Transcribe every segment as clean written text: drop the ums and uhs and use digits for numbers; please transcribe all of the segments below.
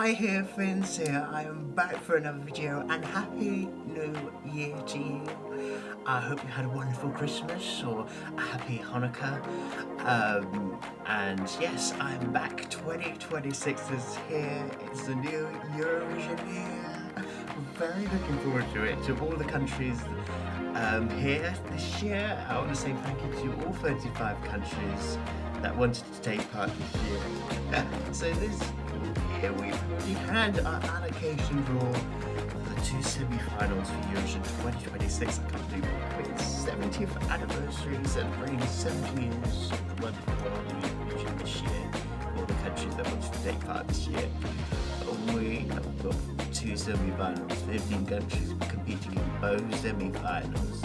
Hi here, Finns here. I am back for another video and Happy New Year to you. I hope you had a wonderful Christmas or a happy Hanukkah. And yes, I'm back. 2026 is here. It's the new Eurovision year. I'm very looking forward to it. To all the countries here this year, I want to say thank you to all 35 countries that wanted to take part this year. So this year we've already had our allocation draw for the two semi-finals for Eurovision 2026. I can't believe it's 70th anniversary, celebrating 70 years of the wonderful world of Eurovision this year. All the countries that wanted to take part this year. We have got two semi-finals, 15 countries competing in both semi-finals.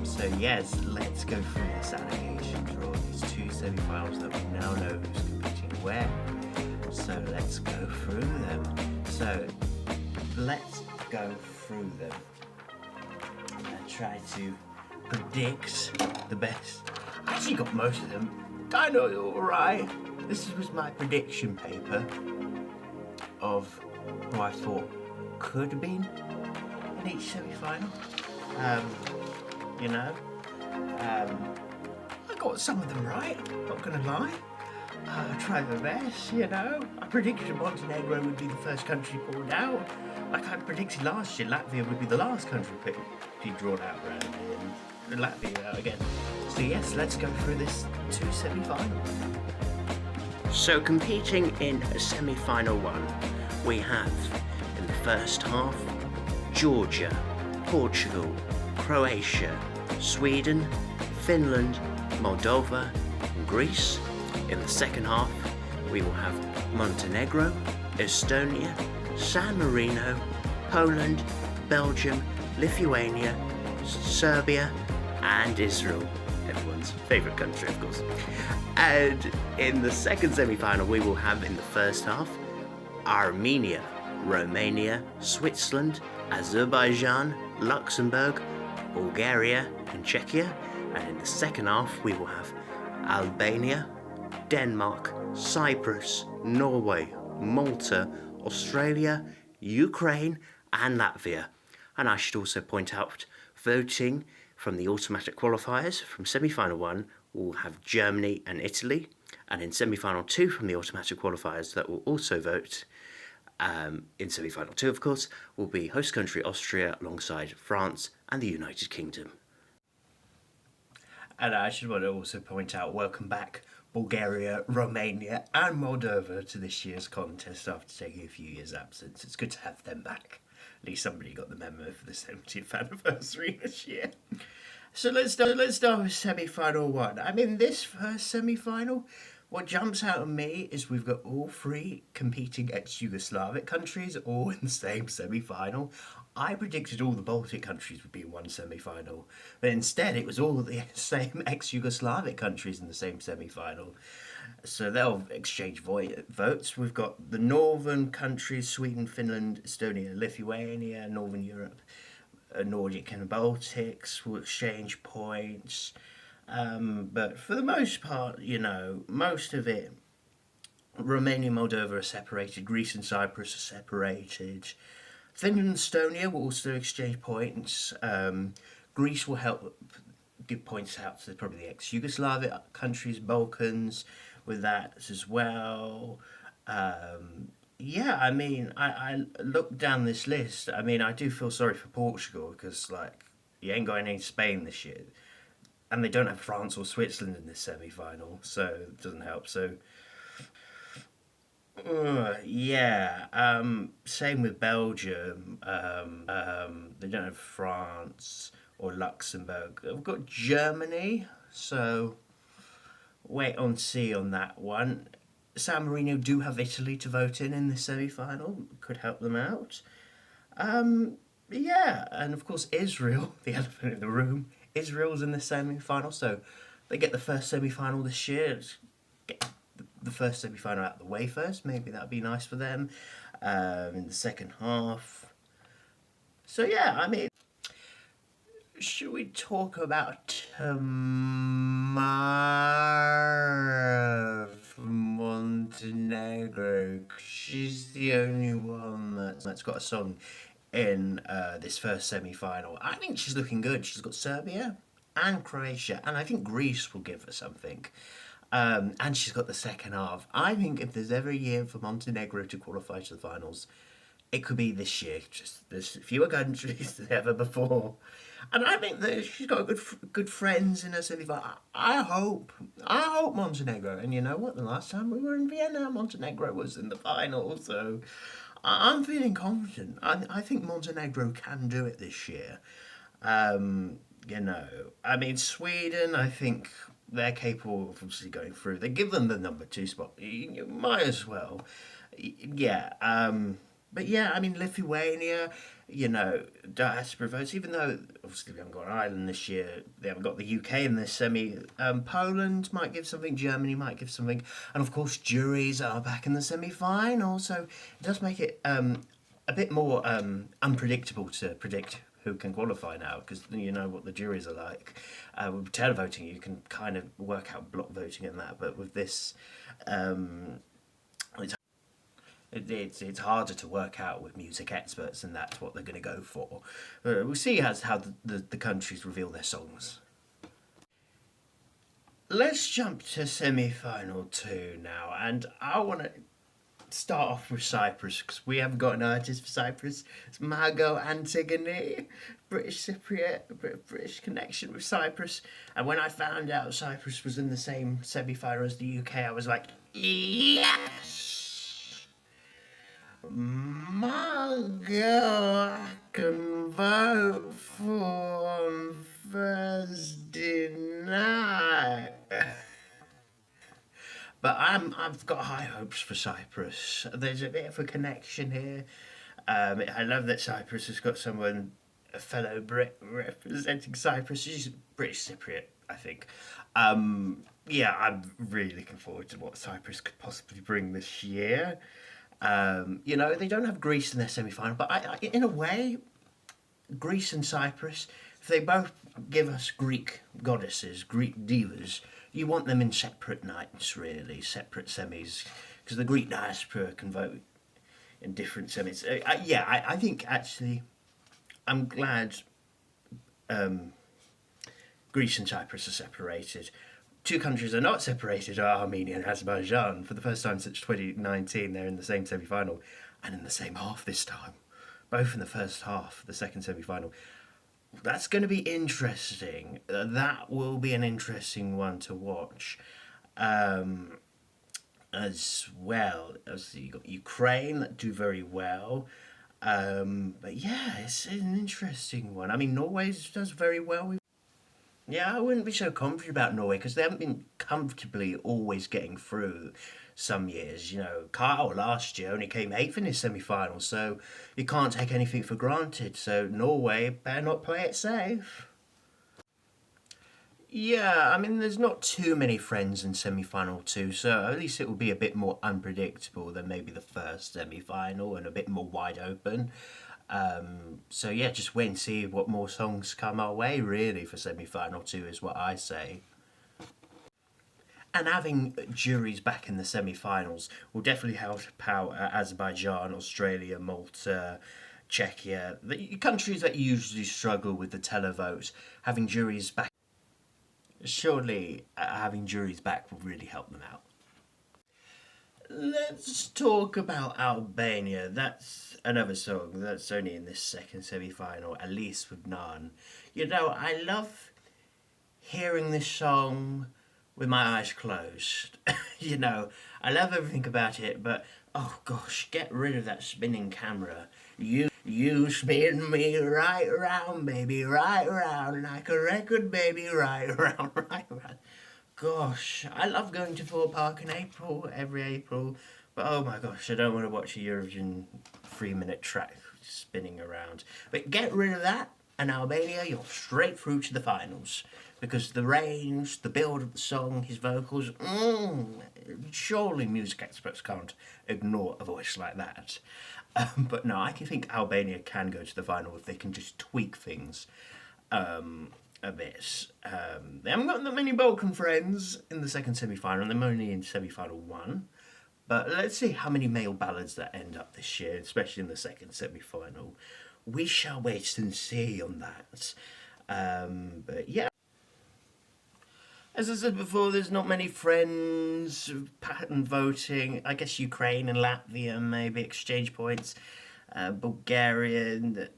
So yes, let's go through this allocation draw, these two semi-finals that we now know who's competing where. So let's go through them. So let's go through them and try to predict the best. I actually got most of them kind of alright. This was my prediction paper of who I thought could have been in each semi-final. I got some of them right, not gonna lie. I tried my best, I predicted Montenegro would be the first country pulled out. Like I predicted last year, Latvia would be the last country to be drawn out randomly, and Latvia out again. So yes, let's go through this two semi-finals. So competing in semi-final one, we have in the first half Georgia, Portugal, Croatia, Sweden, Finland, Moldova, and Greece. In the second half, we will have Montenegro, Estonia, San Marino, Poland, Belgium, Lithuania, Serbia, and Israel. Everyone's favourite country, of course. And in the second semi-final, we will have in the first half Armenia, Romania, Switzerland, Azerbaijan, Luxembourg, Bulgaria, and Czechia. And in the second half, we will have Albania, Denmark, Cyprus, Norway, Malta, Australia, Ukraine, and Latvia. And I should also point out, voting from the automatic qualifiers from semi-final one will have Germany and Italy, and in semi-final two from the automatic qualifiers that will also vote in semi-final two, of course, will be host country Austria alongside France and the United Kingdom. And I should want to also point out, welcome back Bulgaria, Romania, and Moldova to this year's contest after taking a few years' absence. It's good to have them back. At least somebody got the memo for the 70th anniversary this year. So let's start with semi-final one. I mean, this first semi-final, what jumps out at me is we've got all three competing ex-Yugoslavic countries all in the same semi-final. I predicted all the Baltic countries would be in one semi-final, but instead it was all the same ex-Yugoslavic countries in the same semi-final. So they'll exchange votes. We've got the northern countries, Sweden, Finland, Estonia, Lithuania, Northern Europe, Nordic and Baltics will exchange points. But for the most part, most of it, Romania and Moldova are separated, Greece and Cyprus are separated. Finland and Estonia will also exchange points. Greece will help give points out to probably the ex-Yugoslavic countries, Balkans, with that as well. I looked down this list. I mean, I do feel sorry for Portugal because, you ain't got any Spain this year. And they don't have France or Switzerland in this semi-final, so it doesn't help. So, same with Belgium. They don't have France or Luxembourg. We've got Germany, so wait and see on that one. San Marino do have Italy to vote in this semi-final. Could help them out. And of course Israel, the elephant in the room. Israel's in the semi-final, so they get the first semi-final this year. Let's get the first semi-final out of the way first. Maybe that'd be nice for them in the second half. So should we talk about tomorrow? for Montenegro. She's the only one that's got a song in this first semi-final. I think she's looking good. She's got Serbia and Croatia, and I think Greece will give her something. And she's got the second half. I think if there's ever a year for Montenegro to qualify to the finals, it could be this year. Just there's fewer countries than ever before, and I think that she's got good friends in her semi-final. I hope Montenegro. And you know what? The last time we were in Vienna, Montenegro was in the final. So I'm feeling confident. I think Montenegro can do it this year. You know, I mean, Sweden, I think they're capable of obviously going through. They give them the number 2 spot. You might as well. Yeah. But yeah, I mean, Lithuania, you know, diaspora votes, even though obviously we haven't got Ireland this year, they haven't got the UK in this semi. Poland might give something, Germany might give something, and of course, juries are back in the semi final, so it does make it a bit more unpredictable to predict who can qualify now, because you know what the juries are like. With televoting, you can kind of work out block voting and that, but with this, it's harder to work out with music experts, and that's what they're going to go for. We'll see how the countries reveal their songs. Let's jump to semi-final 2 now, and I want to start off with Cyprus, because we haven't got an artist for Cyprus. It's Margot Antigone, British Cypriot, British connection with Cyprus. And when I found out Cyprus was in the same semi-final as the UK, I was like, yes! Margot, I can vote for on Thursday night. But I've got high hopes for Cyprus. There's a bit of a connection here. I love that Cyprus has got someone, a fellow Brit, representing Cyprus. She's British Cypriot, I think. Yeah, I'm really looking forward to what Cyprus could possibly bring this year. You know, they don't have Greece in their semi-final, but in a way, Greece and Cyprus, if they both give us Greek goddesses, Greek divas, you want them in separate nights, really, separate semis, because the Greek diaspora can vote in different semis. I think, actually, I'm glad Greece and Cyprus are separated. 2 countries are not separated are Armenia and Azerbaijan. For the first time since 2019, they're in the same semi-final, and in the same half this time. Both in the first half, the second semi-final. That's going to be interesting. That will be an interesting one to watch. As well, obviously you've got Ukraine that do very well. But yeah, it's an interesting one. I mean, Norway does very well. Yeah, I wouldn't be so confident about Norway, because they haven't been comfortably always getting through some years. You know, Kyle last year only came 8th in his semi-final, so you can't take anything for granted. So Norway better not play it safe. Yeah, I mean, there's not too many friends in semi-final 2, so at least it will be a bit more unpredictable than maybe the first semi-final, and a bit more wide open. So yeah, just wait and see what more songs come our way, really, for semi-final 2 is what I say. And having juries back in the semi-finals will definitely help out Azerbaijan, Australia, Malta, Czechia, the countries that usually struggle with the televotes. Having juries back, surely having juries back will really help them out. Let's talk about Albania. That's another song that's only in this second semi-final, At Least With None. You know, I love hearing this song with my eyes closed. You know, I love everything about it, but oh gosh, get rid of that spinning camera. You spin me right round, baby, right round, like a record, baby, right round, right round. Gosh, I love going to Thorpe Park in April, every April, but oh my gosh, I don't want to watch a Eurovision 3-minute track spinning around. But get rid of that, and Albania, you're straight through to the finals. Because the range, the build of the song, his vocals, surely music experts can't ignore a voice like that. But no, I think Albania can go to the final if they can just tweak things. a bit. They haven't got that many Balkan friends in the second semi-final. They're only in semi-final 1. But let's see how many male ballads that end up this year, especially in the second semi-final. We shall wait and see on that. But yeah. As I said before, there's not many friends, pattern voting. I guess Ukraine and Latvia maybe exchange points. Bulgaria,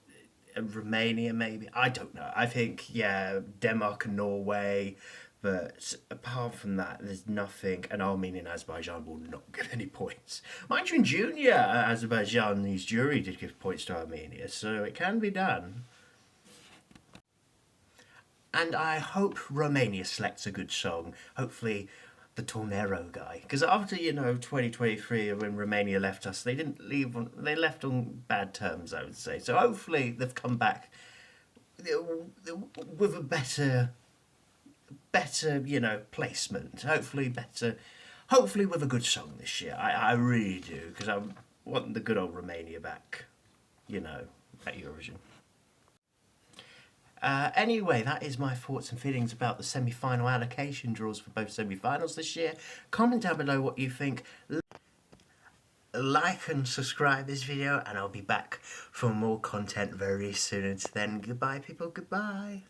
Romania maybe. I don't know. I think, yeah, Denmark and Norway. But apart from that, there's nothing. And Armenia and Azerbaijan will not give any points. Mind you, in junior, Azerbaijan's jury did give points to Armenia. So it can be done. And I hope Romania selects a good song. Hopefully the Tornero guy. Because after, 2023, when Romania left us, they didn't leave on, they left on bad terms, I would say. So hopefully they've come back with a better, placement. Hopefully with a good song this year. I really do. Because I want the good old Romania back, at Eurovision. Anyway, that is my thoughts and feelings about the semi-final allocation draws for both semi-finals this year. Comment down below what you think. Like and subscribe this video, and I'll be back for more content very soon. Until then, goodbye people, goodbye.